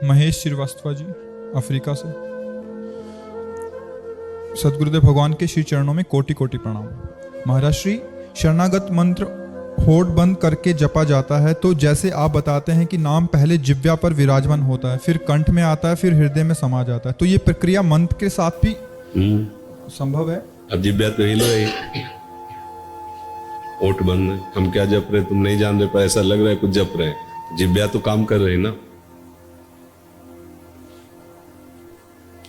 Mahesh Srivastava ji, Africa से। सदगुरुदेव भगवान के श्री चरणों में कोटि कोटि प्रणाम। महाराज श्री, शरणागत मंत्र होठ बंद करके जपा जाता है, तो जैसे आप बताते हैं कि नाम पहले जिह्वा पर विराजमान होता है, फिर कंठ में आता है, फिर हृदय में समा जाता है, तो ये प्रक्रिया मंत्र के साथ भी संभव है? अब जिह्वा तो हिलो है, होठ बंद है, हम क्या जप रहे तुम नहीं जान रहे, पर ऐसा लग रहा है कुछ जप रहे हैं, जिह्वा तो काम कर रहे ना।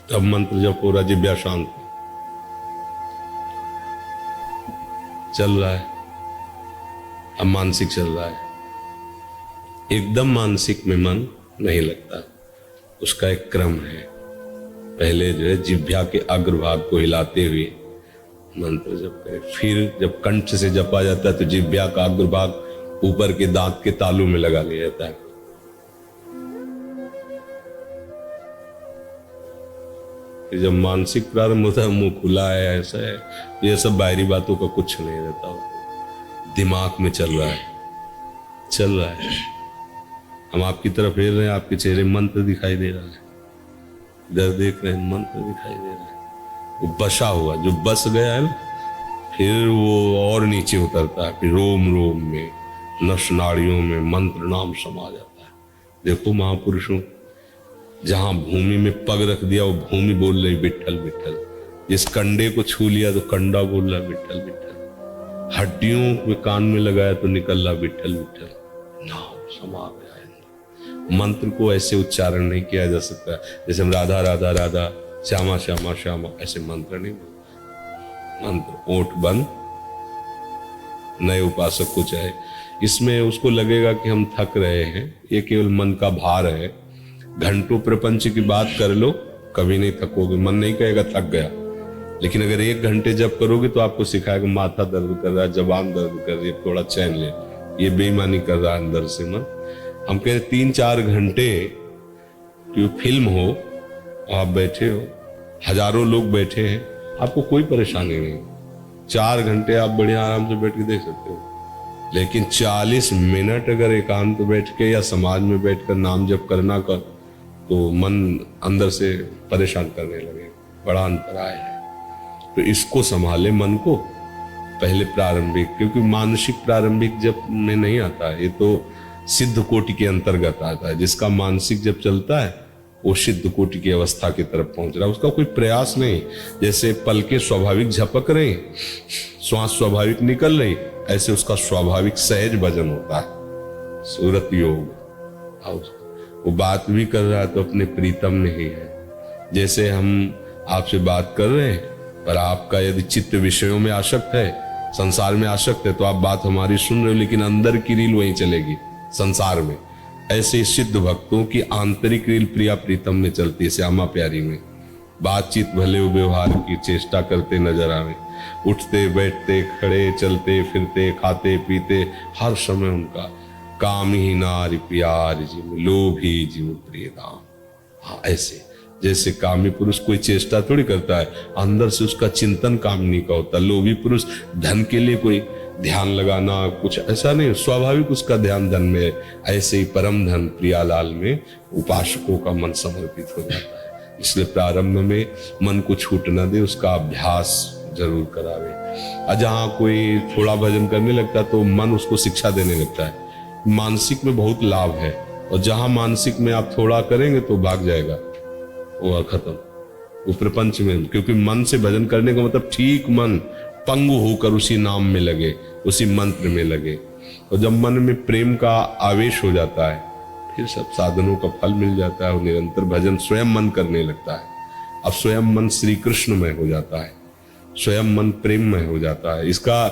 अब मंत्र जप हो रहा, जिह्वा शांत चल रहा है, अब मानसिक चल रहा है। एकदम मानसिक में मन नहीं लगता, उसका एक क्रम है। पहले जो है जिह्वा के अग्रभाग को हिलाते हुए मंत्र जप करें, फिर जब कंठ से जपा जाता है तो जिह्वा का अग्रभाग ऊपर के दांत के तालू में लगा लिया जाता है। फिर जब मानसिक प्रारंभ होता है, मुंह खुला है, ऐसा है, ये सब बाहरी बातों का कुछ नहीं रहता, दिमाग में चल रहा है। हम आपकी तरफ हिल रहे हैं, आपके चेहरे मंत्र दिखाई दे रहा है, इधर देख रहे हैं, मंत्र दिखाई दे रहा है। वो बसा हुआ, जो बस गया है ना, फिर वो और नीचे उतरता है, फिर रोम रोम में, नस नाड़ियों में मंत्र नाम समा जाता है। देखो महापुरुषों, जहां भूमि में पग रख दिया वो भूमि बोल रही विट्ठल विट्ठल, जिस कंडे को छू लिया तो कंडा बोल रहा विट्ठल विट्ठल, हड्डियों में कान में लगाया तो निकल रहा विट्ठल विट्ठल, नाम समा गया है। मंत्र को ऐसे उच्चारण नहीं किया जा सकता जैसे हम राधा राधा राधा, श्यामा श्यामा श्यामा, ऐसे मंत्र नहीं। मंत्र ओठ बंद, नए उपासक को चाहे इसमें उसको लगेगा कि हम थक रहे हैं, ये केवल मन का भार है। घंटों प्रपंच की बात कर लो, कभी नहीं थकोगे, मन नहीं कहेगा थक गया। लेकिन अगर 1 घंटे जब करोगे तो आपको सिखाएगा माथा दर्द कर रहा है, जबान दर्द कर रही है, थोड़ा चैन ले, ये बेईमानी कर रहा है अंदर से मन। हम कह रहे 3-4 घंटे की फिल्म हो, आप बैठे हो, हजारों लोग बैठे हैं, आपको कोई परेशानी नहीं, 4 घंटे आप बढ़िया आराम से बैठ के देख सकते हो। लेकिन 40 मिनट अगर एकांत बैठ के या समाज में बैठकर नाम जप करना कर, तो मन अंदर से परेशान करने लगे, बड़ा अंतराय है। तो इसको संभाले मन को पहले प्रारंभिक, क्योंकि मानसिक प्रारंभिक जप में नहीं आता है, ये तो सिद्ध कोटि के अंतर्गत आता है। जिसका मानसिक जप चलता है वो सिद्ध कोटि की अवस्था की तरफ पहुंच रहा है, उसका कोई प्रयास नहीं। जैसे पलके स्वाभाविक झपक रही, श्वास स्वाभाविक निकल रही, ऐसे उसका स्वाभाविक सहज भजन होता है, सूरत योग। वो बात भी कर रहा है तो अपने प्रीतम में ही है। जैसे हम आपसे बात कर रहे हैं, पर आपका यदि चित्त विषयों में आसक्त है, संसार में आसक्त है, तो आप बात हमारी सुन रहे हो, लेकिन अंदर की रील वहीं चलेगी संसार में। ऐसे सिद्ध भक्तों की आंतरिक रील प्रिया प्रीतम में चलती है, श्यामा प्यारी में। बातचीत भले व्यवहार की चेष्टा करते नजर आवे, उठते बैठते खड़े चलते फिरते खाते पीते, हर समय उनका काम ही नारी प्यार जिम लोभी जिम प्रिय राम। हाँ, ऐसे जैसे कामी पुरुष कोई चेष्टा थोड़ी करता है, अंदर से उसका चिंतन कामनी का होता है। लोभी पुरुष धन के लिए कोई ध्यान लगाना कुछ ऐसा नहीं, स्वाभाविक उसका ध्यान धन में। ऐसे ही परम धन प्रियालाल में उपासकों का मन समर्पित हो जाता है। इसलिए प्रारंभ में मन को छूट न दे, उसका अभ्यास जरूर करावे। जहाँ कोई थोड़ा भजन करने लगता है तो मन उसको शिक्षा देने लगता है। मानसिक में बहुत लाभ है, और जहां मानसिक में आप थोड़ा करेंगे तो भाग जाएगा, वो खत्म वो प्रपंच में। क्योंकि मन से भजन करने का मतलब ठीक मन पंगु होकर उसी नाम में लगे, उसी मंत्र में लगे। और जब मन में प्रेम का आवेश हो जाता है, फिर सब साधनों का फल मिल जाता है, और निरंतर भजन स्वयं मन करने लगता है। अब स्वयं मन श्री कृष्णमय हो जाता है, स्वयं मन प्रेममय हो जाता है। इसका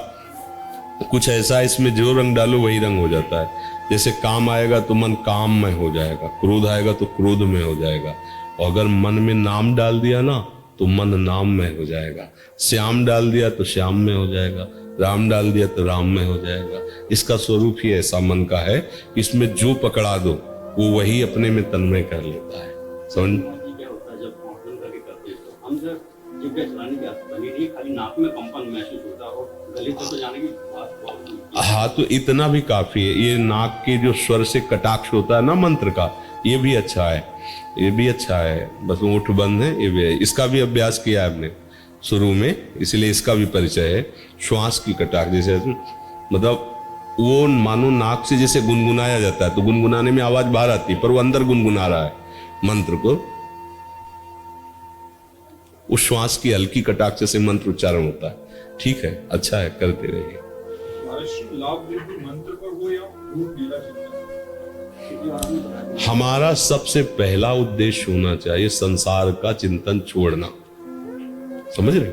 कुछ ऐसा, इसमें जो रंग डालो वही रंग हो जाता है। जैसे काम आएगा तो मन काम में हो जाएगा, क्रोध आएगा तो क्रोध में हो जाएगा, और अगर मन में नाम डाल दिया ना तो मन नाम में हो जाएगा। श्याम डाल दिया तो श्याम में हो जाएगा, राम डाल दिया तो राम में हो जाएगा। इसका स्वरूप ही ऐसा मन का है, इसमें जो पकड़ा दो वो वही अपने में तन्मय कर लेता है। समझ क्या होता है जब मौसम करके करते हैं तो हम जब जिब्वा चलाने की आदत बनी नहीं, खाली नाक में कंपन महसूस होता है और गले तक तो जाने की बात बहुत। हाँ, तो इतना भी काफी है। ये नाक के जो स्वर से कटाक्ष होता है ना मंत्र का, ये भी अच्छा है, ये भी अच्छा है, बस ऊँट बंद है, ये भी है। इसका भी अभ्यास किया है हमने शुरू में, इसलिए इसका भी परिचय है। श्वास की कटार जैसे, मतलब वो मानो नाक से जैसे गुनगुनाया जाता है, तो गुनगुनाने में आवाज बाहर आती है, पर वो अंदर गुनगुना रहा है मंत्र को। उस श्वास की हल्की कटाक्ष से मंत्र उच्चारण होता है। ठीक है, अच्छा है, करते रहिए। लाभ मंत्र पर हो या रूप लीला चिंतन? हमारा सबसे पहला उद्देश्य होना चाहिए संसार का चिंतन छोड़ना, समझ रहे?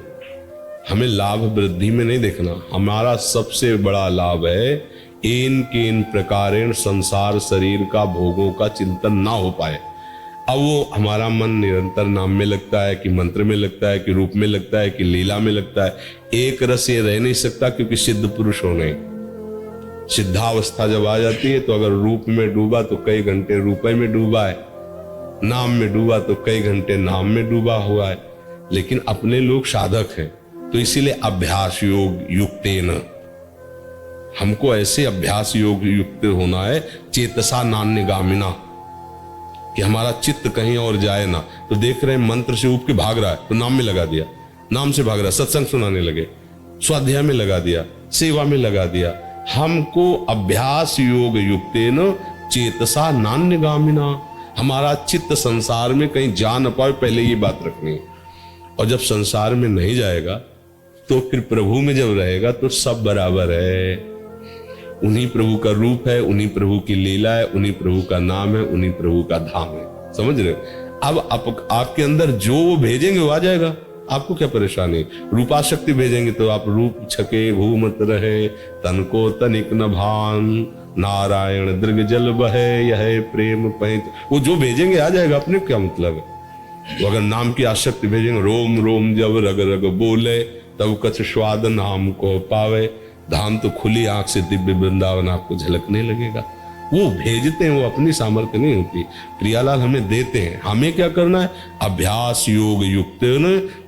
हमें लाभ वृद्धि में नहीं देखना। हमारा सबसे बड़ा लाभ है इन केन प्रकारेण संसार शरीर का भोगों का चिंतन ना हो पाए। अब वो हमारा मन निरंतर नाम में लगता है कि मंत्र में लगता है कि रूप में लगता है कि लीला में लगता है। एक रस ये रह नहीं सकता, क्योंकि सिद्ध पुरुष होने, सिद्धावस्था जब आ जाती है तो अगर रूप में डूबा तो कई घंटे रूप में डूबा है, नाम में डूबा तो कई घंटे नाम में डूबा हुआ है। लेकिन अपने लोग साधक हैं, तो इसीलिए अभ्यास योग युक्तेन, हमको ऐसे अभ्यास योग युक्त होना है, चेतसा नान्यगामिना, कि हमारा चित्त कहीं और जाए ना। तो देख रहे हैं मंत्र से उठ के भाग रहा है, तो नाम में लगा दिया, नाम से भाग रहा है, सत्संग सुनाने लगे, स्वाध्याय में लगा दिया, सेवा में लगा दिया। हमको अभ्यास योग युक्तेन चेतसा नान्यगामिना, हमारा चित्त संसार में कहीं जा न पाए, पहले ये बात रखनी है। और जब संसार में नहीं जाएगा तो फिर प्रभु में जब रहेगा तो सब बराबर है। उन्हीं प्रभु का रूप है, उन्हीं प्रभु की लीला है, उन्हीं प्रभु का नाम है, उन्हीं प्रभु का धाम है, समझ रहे? अब आपके अंदर जो वो भेजेंगे वो आ जाएगा, आपको क्या परेशानी? रूपाशक्ति भेजेंगे तो आप रूप छके घूमत रहे, तन को तनिक न भान, नारायण दृग जल बहे, यह प्रेम पैंत, वो जो भेजेंगे आ जाएगा, अपने क्या मतलब है? तो अगर नाम की आसक्ति भेजेंगे, रोम रोम जब रग रग बोले, तब कछ स्वाद नाम को पावे, धाम तो खुली आंख से दिव्य वृंदावन आपको झलकने लगेगा। वो भेजते हैं, वो अपनी सामर्थ्य नहीं होती। प्रियालाल हमें देते हैं, हमें क्या करना है? अभ्यास योग युक्त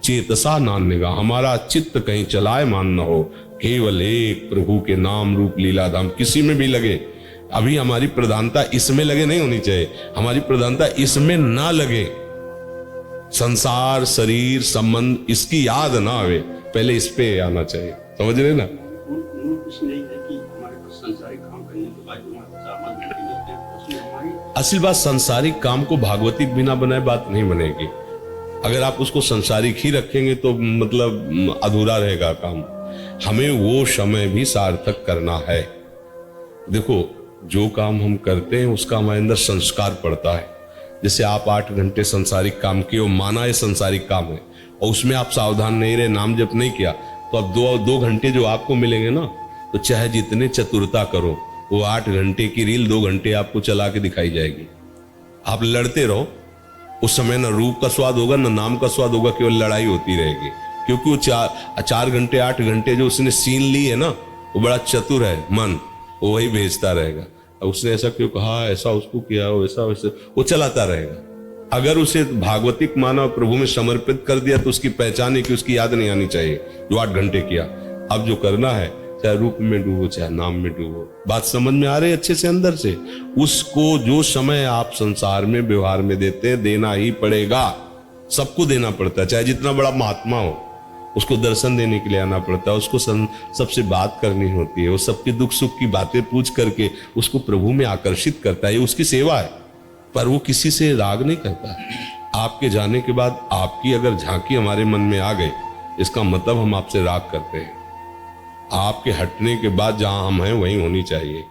चेतसा नान्यगा, हमारा चित्त कहीं चलायमान न हो, केवल एक प्रभु के नाम रूप लीला धाम, किसी में भी लगे। अभी हमारी प्रधानता इसमें लगे नहीं होनी चाहिए, हमारी प्रधानता इसमें ना लगे, संसार शरीर संबंध इसकी याद ना आवे, पहले इस पे आना चाहिए, समझ रहे ना? असल बात, संसारिक काम को भागवती बिना बनाए बात नहीं बनेगी। अगर आप उसको संसारिक ही रखेंगे तो मतलब अधूरा रहेगा काम। हमें वो समय भी सार्थक करना है। देखो, जो काम हम करते हैं उसका हमारे अंदर संस्कार पड़ता है। जैसे आप 8 घंटे संसारिक काम किए, वो माना ये संसारिक काम है, और उसमें आप सावधान नहीं रहे, नाम जप नहीं किया, तो अब दो घंटे जो आपको मिलेंगे ना, तो चाहे जितने चतुरता करो, वो 8 घंटे की रील 2 घंटे आपको चला के दिखाई जाएगी। आप लड़ते रहो, उस समय ना रूप का स्वाद होगा ना नाम का स्वाद होगा, केवल लड़ाई होती रहेगी। क्योंकि वो 4 घंटे 8 घंटे जो उसने सीन ली है ना, वो बड़ा चतुर है मन, वो वही भेजता रहेगा। उसने ऐसा क्यों कहा, ऐसा उसको किया, वैसा वैसे, वो चलाता रहेगा। अगर उसे भागवतिक माना, प्रभु में समर्पित कर दिया, तो उसकी पहचान है कि उसकी याद नहीं आनी चाहिए जो 8 घंटे किया। अब जो करना है, चाहे रूप में डूबो चाहे नाम में डूबो, बात समझ में आ रही है अच्छे से अंदर से? उसको जो समय आप संसार में व्यवहार में देते हैं, देना ही पड़ेगा, सबको देना पड़ता है। चाहे जितना बड़ा महात्मा हो, उसको दर्शन देने के लिए आना पड़ता है, उसको सबसे बात करनी होती है, वो सबके दुख सुख की बातें पूछ करके उसको प्रभु में आकर्षित करता है, ये उसकी सेवा है। पर वो किसी से राग नहीं करता। आपके जाने के बाद आपकी अगर झांकी हमारे मन में आ गई, इसका मतलब हम आपसे राग करते हैं। आपके हटने के बाद जहां हम हैं वहीं होनी चाहिए।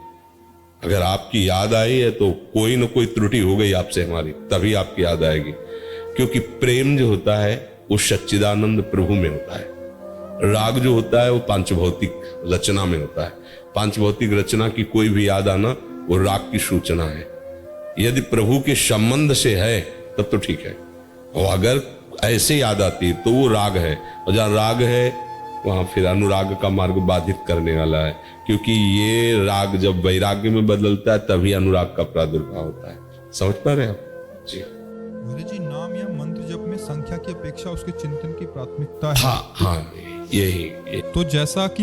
अगर आपकी याद आई है तो कोई ना कोई त्रुटि हो गई आपसे हमारी, तभी आपकी याद आएगी। क्योंकि प्रेम जो होता है वो सच्चिदानंद प्रभु में होता है। राग जो होता है वो पांचभौतिक रचना में होता है। पांचभौतिक रचना की कोई भी याद आना वो राग की सूचना है। यदि प्रभु के संबंध से है तब तो ठीक है, और अगर ऐसे याद आती है तो वो राग है, और जहां राग है वहां फिर अनुराग का मार्ग बाधित करने वाला है। क्योंकि ये राग जब वैराग्य में बदलता है तभी अनुराग का प्रादुर्भाव होता है। समझ पा रहे हैं आप? जी महाराज जी, नाम या मंत्र जप में संख्या की अपेक्षा उसके चिंतन की प्राथमिकता है। हाँ, यही। तो जैसा कि